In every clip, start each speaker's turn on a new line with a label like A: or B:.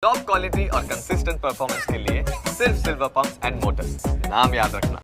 A: Top quality और consistent performance के लिए सिर्फ सिल्वर पंप्स एंड मोटर्स, नाम याद रखना।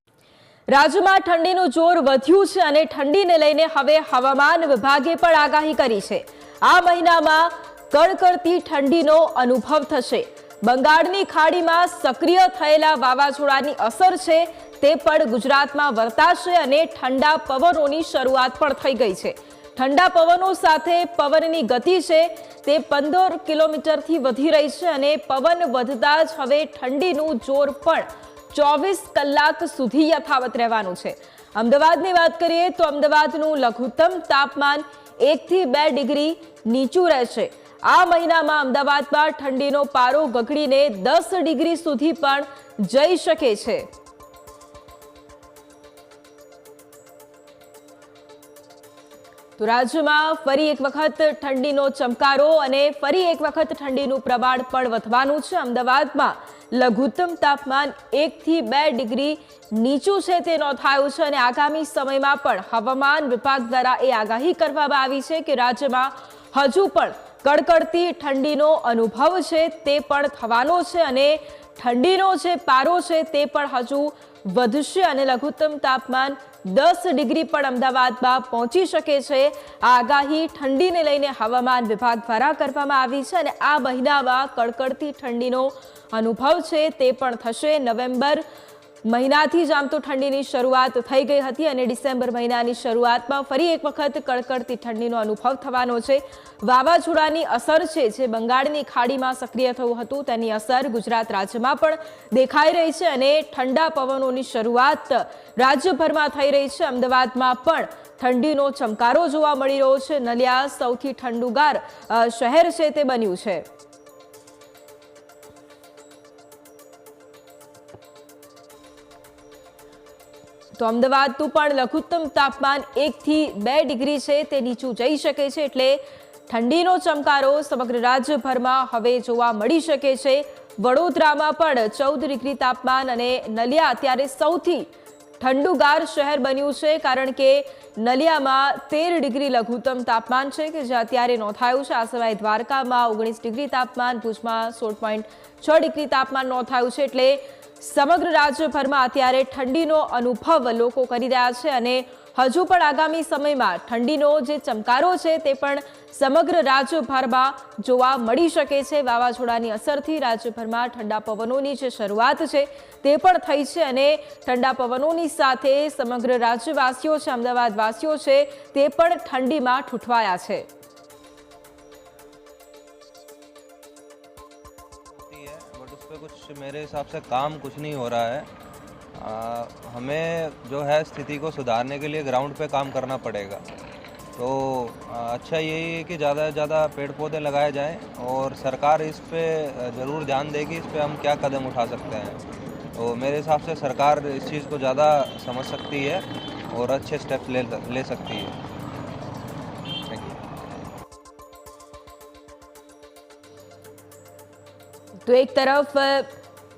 B: રાજ્યમાં ઠંડીનું જોર વધ્યું છે અને ઠંડીને લઈને હવે હવામાન વિભાગે પણ આગાહી કરી છે। આ મહિનામાં કડકડતી ઠંડીનો અનુભવ થશે। બંગાળની ખાડીમાં સક્રિય થયેલા વાવાઝોડાની અસર છે તે પણ ગુજરાતમાં વર્તાશે અને ઠંડા પવનોની શરૂઆત પણ થઈ ગઈ છે। ઠંડા પવનો સાથે પવનની ગતિ છે તે 15 કિલોમીટરથી વધી રહી છે અને પવન વધતા જ હવે ઠંડીનું જોર પણ 24 કલાક સુધી યથાવત રહેવાનું છે। અમદાવાદની વાત કરીએ તો અમદાવાદનું લઘુત્તમ તાપમાન 1 થી 2 ડિગ્રી નીચું રહેશે। આ મહિનામાં અમદાવાદમાં ઠંડીનો પારો ગગડીને 10 ડિગ્રી સુધી પણ જઈ શકે છે। તો રાજ્યમાં ફરી એક વખત ઠંડીનો ચમકારો અને ફરી એક વખત ઠંડીનું પ્રમાણ પણ વધવાનું છે। અમદાવાદમાં લઘુત્તમ તાપમાન 1 થી 2 ડિગ્રી નીચું છે તે નોંધાયું છે અને આગામી સમયમાં પણ હવામાન વિભાગ દ્વારા એ આગાહી કરવામાં આવી છે કે રાજ્યમાં હજુ પણ કડકડતી ઠંડીનો અનુભવ છે તે પણ થવાનો છે અને ઠંડીનો જે પારો છે તે પણ હજુ વધશે અને લઘુત્તમ તાપમાન 10 ડિગ્રી પણ અમદાવાદમાં પહોંચી શકે છે। આ આગાહી ઠંડીને લઈને હવામાન વિભાગ દ્વારા કરવામાં આવી છે અને આ મહિનામાં કડકડતી ઠંડીનો અનુભવ છે તે પણ થશે। નવેમ્બર મહિનાથી જ આમ તો ઠંડીની શરૂઆત થઈ ગઈ હતી અને ડિસેમ્બર મહિનાની શરૂઆતમાં ફરી એક વખત કડકડતી ઠંડીનો અનુભવ થવાનો છે। વાવાઝોડાની અસર છે જે બંગાળની ખાડીમાં સક્રિય થયું હતું તેની અસર ગુજરાત રાજ્યમાં પણ દેખાઈ રહી છે અને ઠંડા પવનોની શરૂઆત રાજ્યભરમાં થઈ રહી છે। અમદાવાદમાં પણ ઠંડીનો ચમકારો જોવા મળી રહ્યો છે। નલિયા સૌથી ઠંડુગાર શહેર છે તે બન્યું છે। તો અમદાવાદનું પણ લઘુત્તમ તાપમાન 1 થી 2 ડિગ્રી છે તે નીચું જઈ શકે છે એટલે ઠંડીનો ચમકારો સમગ્ર રાજ્યભરમાં હવે જોવા મળી શકે છે। વડોદરામાં પણ 14 ડિગ્રી તાપમાન અને નલિયા અત્યારે સૌથી ઠંડુગાર શહેર બન્યું છે કારણ કે નલિયામાં 13 ડિગ્રી લઘુત્તમ તાપમાન છે કે જે અત્યારે નોંધાયું છે। આ સિવાય દ્વારકામાં 19 ડિગ્રી તાપમાન, ભુજમાં 16.6 ડિગ્રી તાપમાન નોંધાયું છે એટલે સમગ્ર રાજ્યભરમાં અત્યારે ઠંડીનો અનુભવ લોકો કરી રહ્યા છે અને હજુ પણ આગામી સમયમાં ઠંડીનો જે ચમકારો છે તે પણ સમગ્ર રાજ્યભરમાં જોવા મળી શકે છે। વાવાઝોડાની અસરથી રાજ્યભરમાં ઠંડા પવનોની જે શરૂઆત છે તે પણ થઈ છે અને ઠંડા પવનોની સાથે સમગ્ર રાજ્યવાસીઓ છે, અમદાવાદવાસીઓ છે તે પણ ઠંડીમાં ઠૂંઠવાયા છે।
C: कुछ मेरे हिसाब से काम कुछ नहीं हो रहा है। हमें जो है स्थिति को सुधारने के लिए ग्राउंड पे काम करना पड़ेगा। तो अच्छा यही है कि ज़्यादा से ज़्यादा पेड़ पौधे लगाए जाएं और सरकार इस पे ज़रूर ध्यान देगी इस पे हम क्या कदम उठा सकते हैं। तो मेरे हिसाब से सरकार इस चीज़ को ज़्यादा समझ सकती है और अच्छे स्टेप्स ले सकती है।
B: तो एक तरफ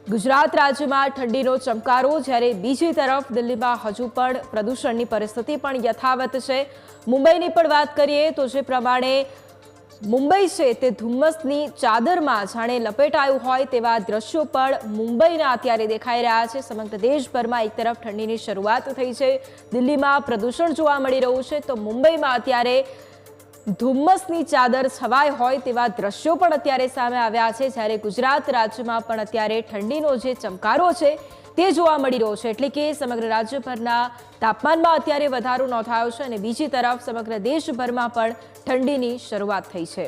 B: गुजरात राज्य में ठंडीनो चमकारो ज्यारे बीजी तरफ दिल्ली में हजू पण प्रदूषणनी परिस्थिति पण यथावत है। मुंबईनी पण बात करिए तो जे प्रमाणे मुंबई है ते धुम्मसनी चादर में जाने लपेटायुं होय तेवा दृश्यों पण मुंबईना अत्यारे देखाई रह्या छे। समग्र देशभर में एक तरफ ठंडीनी शरूआत थई छे, दिल्ली में प्रदूषण जोवा मळी रह्युं छे तो मुंबई में अत्यारे धुम्मसनी चादर छवाय होय तेवा दृश्यों पण अत्यारे सामे आव्या छे। ज्यारे गुजरात राज्यमां पण अत्यारे ठंडीनो जे चमकारो छे ते जोवा मळी रह्यो छे એટલે કે સમગ્ર રાજ્યભરના તાપમાનમાં અત્યારે વધારો નોંધાયો છે અને બીજી તરફ સમગ્ર દેશભરમાં પણ ઠંડીની શરૂઆત થઈ છે।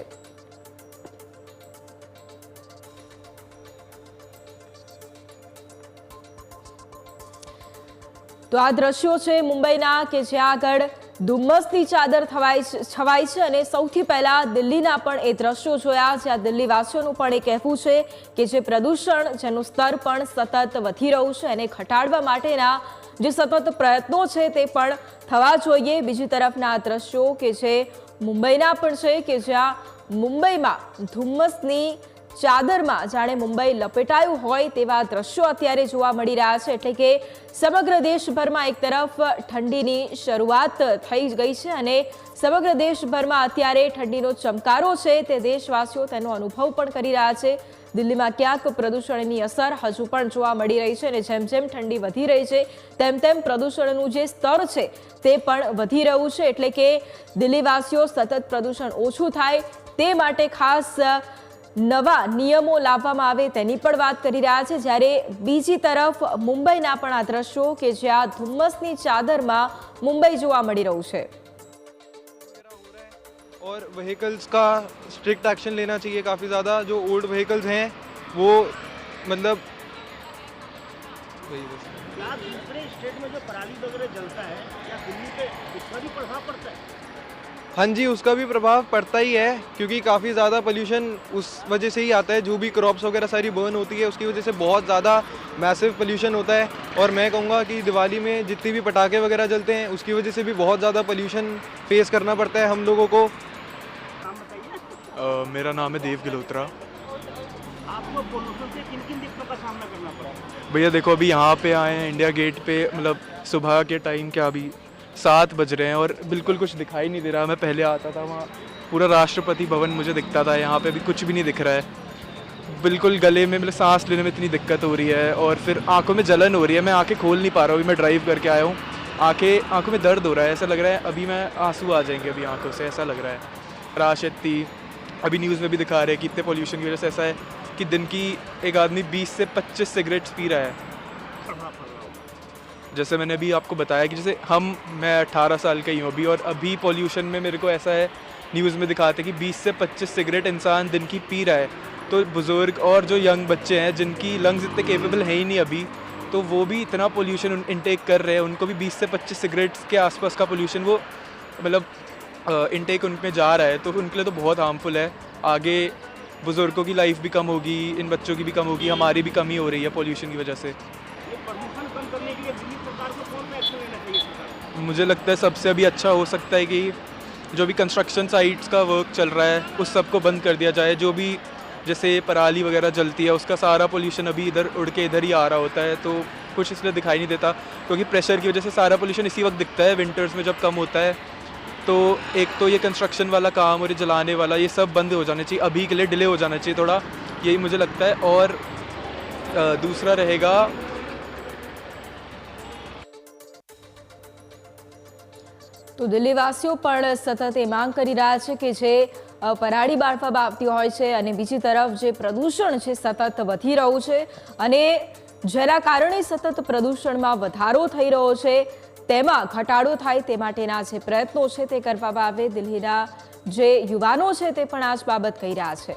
B: તો આ દ્રશ્યો છે મુંબઈના કે જ્યાં આગળ ધુમ્મસની ચાદર છવાઈ છે અને સૌથી પહેલા દિલ્હીના પણ એ દ્રશ્યો જોયા જ્યાં દિલ્હીવાસીઓનું પણ એ કહેવું છે કે જે પ્રદૂષણ જેનું સ્તર પણ સતત વધી રહ્યું છે અને ઘટાડવા માટેના જે સતત પ્રયત્નો છે તે પણ થવા જોઈએ। બીજી તરફના આ દ્રશ્યો કે જે મુંબઈના પણ છે કે જ્યાં મુંબઈમાં ધુમ્મસની ચાદરમાં જાણે મુંબઈ લપેટાયું હોય તેવા દ્રશ્યો અત્યારે જોવા મળી રહ્યા છે એટલે કે સમગ્ર દેશભરમાં એક તરફ ઠંડીની શરૂઆત થઈ ગઈ છે અને સમગ્ર દેશભરમાં અત્યારે ઠંડીનો ચમકારો છે તે દેશવાસીઓ તેનો અનુભવ પણ કરી રહ્યા છે। દિલ્હીમાં ક્યાંક પ્રદૂષણની અસર હજુ પણ જોવા મળી રહી છે અને જેમ જેમ ઠંડી વધી રહી છે તેમ તેમ પ્રદૂષણનું જે સ્તર છે તે પણ વધી રહ્યું છે, એટલે કે દિલ્હીવાસીઓ સતત પ્રદૂષણ ઓછું થાય તે માટે ખાસ નવા નિયમો લાવવામાં આવે તેની પણ વાત કરી રહ્યા છે। જ્યારે બીજી તરફ મુંબઈના પણ આ દ્રશ્યો કે જ્યાં ધુમ્મસની ચાદરમાં મુંબઈ જોવા મળી રહ્યું છે।
D: और व्हीकल्स का स्ट्रिक्ट एक्शन लेना चाहिए काफ़ी ज़्यादा। जो ओल्ड व्हीकल्स हैं वो मतलब
E: क्या दूसरे स्टेट में जो पराली वगैरह जलता है क्या दिल्ली पे उसका भी प्रभाव पड़ता है?
D: हाँ जी, उसका भी प्रभाव पड़ता ही है, क्योंकि काफ़ी ज़्यादा पोल्यूशन उस वजह से ही आता है। जो भी क्रॉप्स वगैरह सारी बर्न होती है उसकी वजह से बहुत ज़्यादा मैसिव पोल्यूशन होता है। और मैं कहूँगा कि दिवाली में जितनी भी पटाखे वगैरह जलते हैं उसकी वजह से भी बहुत ज़्यादा पोल्यूशन फेस करना पड़ता है हम लोगों को।
F: मेरा नाम है देव गिलोत्रा।
E: आपको पोल्यूशन से किन किन दिक्कतों का सामना करना पड़ा?
F: भैया देखो, अभी यहाँ पे आए हैं इंडिया गेट पे, मतलब सुबह के टाइम क्या अभी 7 बज रहे हैं और बिल्कुल कुछ दिखाई नहीं दे रहा। मैं पहले आता था वहाँ पूरा राष्ट्रपति भवन मुझे दिखता था, यहाँ पे अभी कुछ भी नहीं दिख रहा है। बिल्कुल गले में मतलब सांस लेने में इतनी दिक्कत हो रही है और फिर आंखों में जलन हो रही है। मैं आंखें खोल नहीं पा रहा हूँ। अभी मैं ड्राइव करके आया हूँ, आंखों में दर्द हो रहा है, ऐसा लग रहा है अभी मैं आंसू आ जाएंगे अभी आंखों से, ऐसा लग रहा है। राश इतनी अभी न्यूज़ में भी दिखा रहे हैं कि इतने पोल्यूशन की वजह से ऐसा है कि दिन की एक आदमी 20 से 25 सिगरेट्स पी रहा है। जैसे मैंने अभी आपको बताया कि जैसे मैं 18 साल का ही हूँ अभी, और अभी पोल्यूशन में मेरे को ऐसा है, न्यूज़ में दिखाते कि 20 से 25 सिगरेट इंसान दिन की पी रहा है। तो बुज़ुर्ग और जो यंग बच्चे हैं जिनकी लंग्स इतने केपेबल है ही नहीं अभी, तो वो भी इतना पोल्यूशन इनटेक कर रहे हैं। उनको भी 20 से 25 सिगरेट्स के आसपास का पोल्यूशन वो मतलब इनटेक उनमें जा रहा है, तो उनके लिए तो बहुत हार्मफुल है। आगे बुज़ुर्गों की लाइफ भी कम होगी, इन बच्चों की भी कम होगी, हमारी भी कमी हो रही है पोल्यूशन की वजह से।
E: प्रदूषण कम करने के लिए दिल्ली सरकार को कौन सा एक्शन लेना चाहिए सरकार को?
F: मुझे लगता है सबसे अभी अच्छा हो सकता है कि जो भी कंस्ट्रक्शन साइट्स का वर्क चल रहा है उस सब को बंद कर दिया जाए। जो भी जैसे पराली वगैरह जलती है उसका सारा पोल्यूशन अभी इधर उड़ के इधर ही आ रहा होता है, तो कुछ इसलिए दिखाई नहीं देता, क्योंकि प्रेशर की वजह से सारा पोल्यूशन इसी वक्त दिखता है, विंटर्स में जब कम होता है। तो एक तो ये कंस्ट्रक्शन वाला काम और ये जलाने वाला ये सब बंद हो जाना चाहिए, अभी के लिए डिले हो जाना चाहिए थोड़ा, यही मुझे लगता है। और दूसरा रहेगा
B: તો દિલ્હીવાસીઓ પણ સતત એ માંગ કરી રહ્યા છે કે જે પરાળી બાળવામાં આવતી હોય છે અને બીજી તરફ જે પ્રદૂષણ છે સતત વધી રહ્યું છે અને જેના કારણે સતત પ્રદૂષણમાં વધારો થઈ રહ્યો છે તેમાં ઘટાડો થાય તે માટેના જે પ્રયત્નો છે તે કરવામાં આવે। દિલ્હીના જે યુવાનો છે તે પણ આ જ બાબત કહી રહ્યા છે।